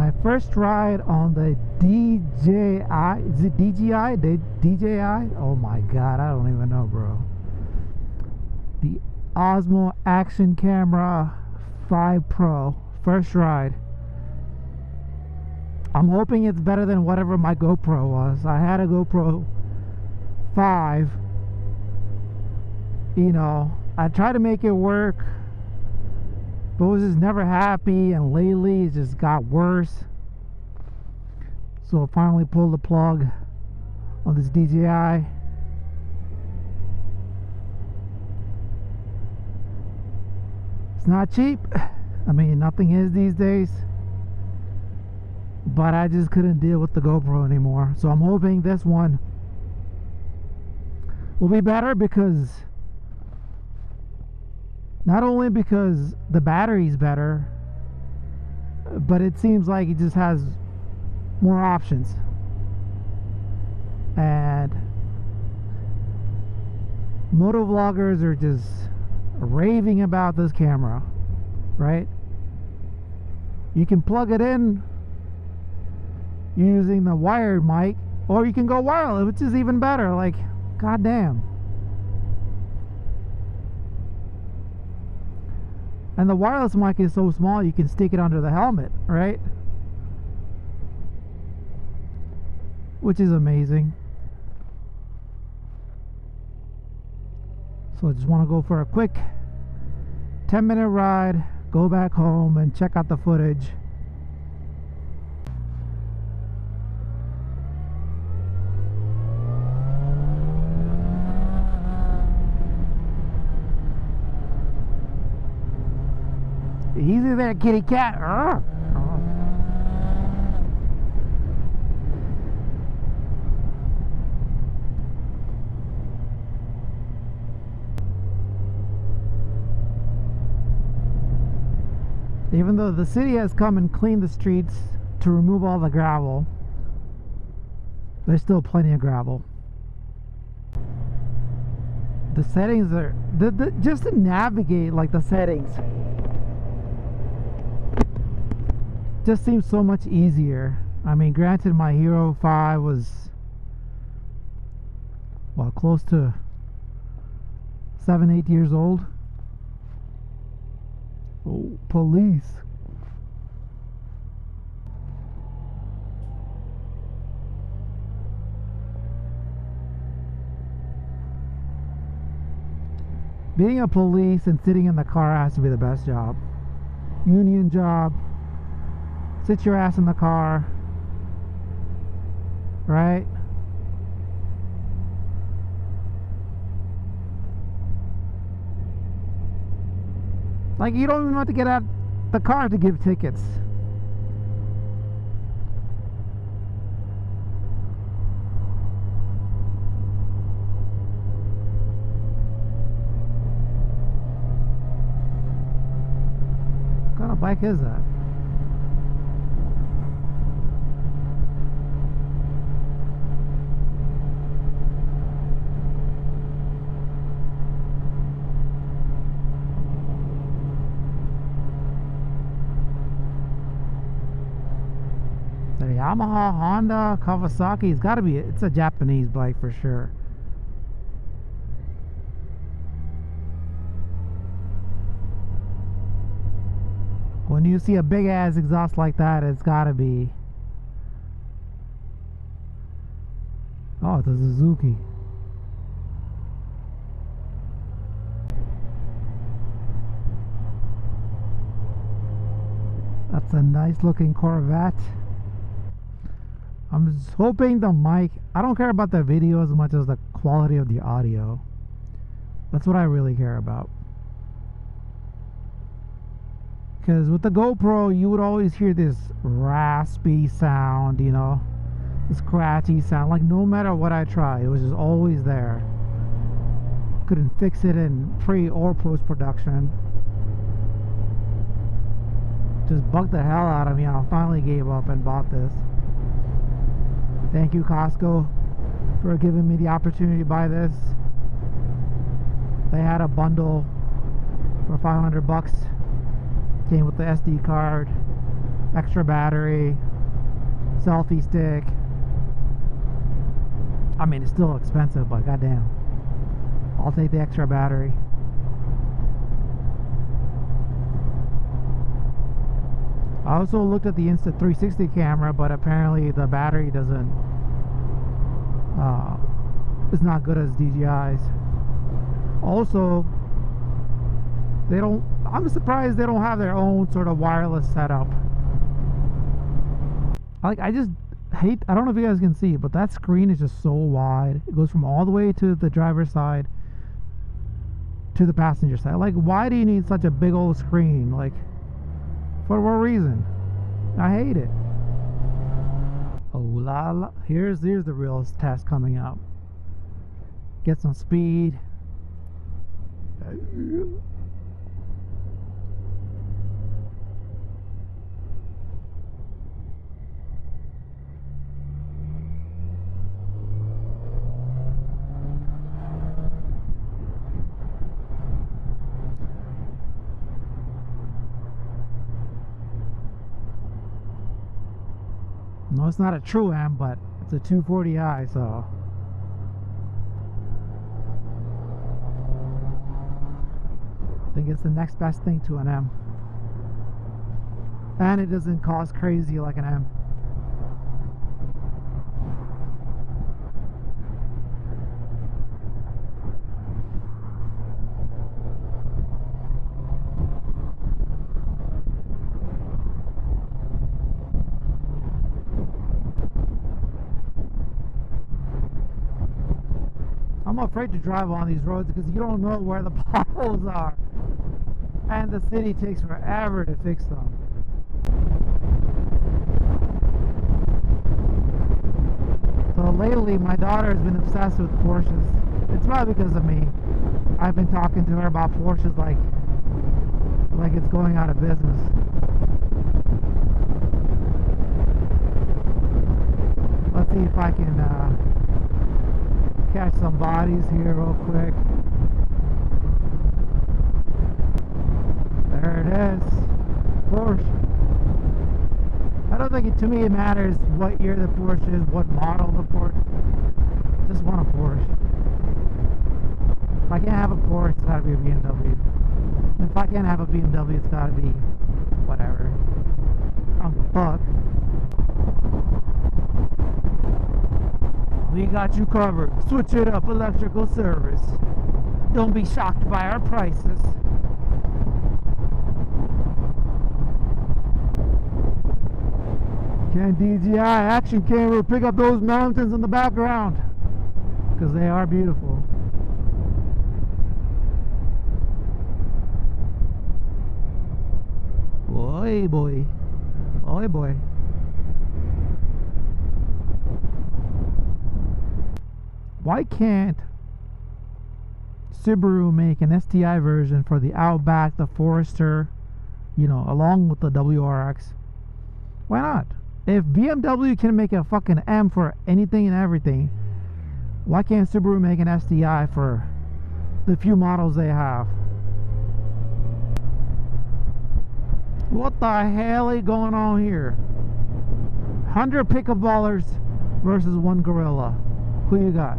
My first ride on the DJI, is it DJI? DJI? Oh my god, I don't even know, bro. The Osmo Action Camera 5 Pro. First ride. I'm hoping it's better than whatever my GoPro was. I had a GoPro 5. You know, I tried to make it work, but was just never happy, and lately it just got worse. So I finally pulled the plug on this DJI. It's not cheap. I mean, nothing is these days. But I just couldn't deal with the GoPro anymore. So I'm hoping this one will be better, because not only because the battery's better, but it seems like it just has more options. And motovloggers are just raving about this camera, right? You can plug it in using the wired mic, or you can go wireless, which is even better. Like, goddamn. And the wireless mic is so small you can stick it under the helmet, right? Which is amazing. So I just want to go for a quick 10-minute ride, go back home and check out the footage. Easy there, kitty cat. Even though the city has come and cleaned the streets to remove all the gravel, there's still plenty of gravel. The settings are just to navigate, like the settings just seems so much easier. I mean, granted, my Hero 5 was, well, close to 7-8 years old. Oh, police. Being a police and sitting in the car has to be the best job. Union job. Sit your ass in the car, right? Like, you don't even have to get out the car to give tickets. What kind of bike is that? Yamaha, Honda, Kawasaki. It's got to be, it's a Japanese bike for sure. When you see a big ass exhaust like that, it's got to be, oh, it's a Suzuki. That's a nice looking Corvette. I'm just hoping the mic, I don't care about the video as much as the quality of the audio. That's what I really care about. Because with the GoPro, you would always hear this raspy sound, you know, this scratchy sound. Like, no matter what I tried, it was just always there. Couldn't fix it in pre or post production. Just bugged the hell out of me, and I finally gave up and bought this. Thank you, Costco, for giving me the opportunity to buy this. They had a bundle for $500. Came with the SD card, extra battery, selfie stick. I mean, it's still expensive, but goddamn, I'll take the extra battery. I also looked at the Insta360 camera, but apparently the battery doesn't is not good as DJI's. Also, they don't, I'm surprised they don't have their own sort of wireless setup. I just hate, I don't know if you guys can see, but that screen is just so wide. It goes from all the way to the driver's side to the passenger side. Like, why do you need such a big old screen? Like, for what reason? I hate it. Oh la la. Here's the real test coming up. Get some speed. No, it's not a true M, but it's a 240i, so I think it's the next best thing to an M. And it doesn't cost crazy like an M. I'm afraid to drive on these roads because you don't know where the potholes are, and the city takes forever to fix them. So lately my daughter has been obsessed with Porsches. It's probably because of me. I've been talking to her about Porsches like it's going out of business. Let's see if I can catch some bodies here real quick. There it is. Porsche. I don't think to me it matters what year the Porsche is, what model the Porsche. Just want a Porsche. If I can't have a Porsche, it's gotta be a BMW. And if I can't have a BMW, it's gotta be whatever. I don't give a fuck. We got you covered. Switch it up, electrical service. Don't be shocked by our prices. Can DJI action camera pick up those mountains in the background? Because they are beautiful. Boy, boy. Boy, boy. Why can't Subaru make an STI version for the Outback, the Forester, you know, along with the WRX? Why not? If BMW can make a fucking M for anything and everything, why can't Subaru make an STI for the few models they have? What the hell is going on here? 100 pickup ballers versus one gorilla. Who you got?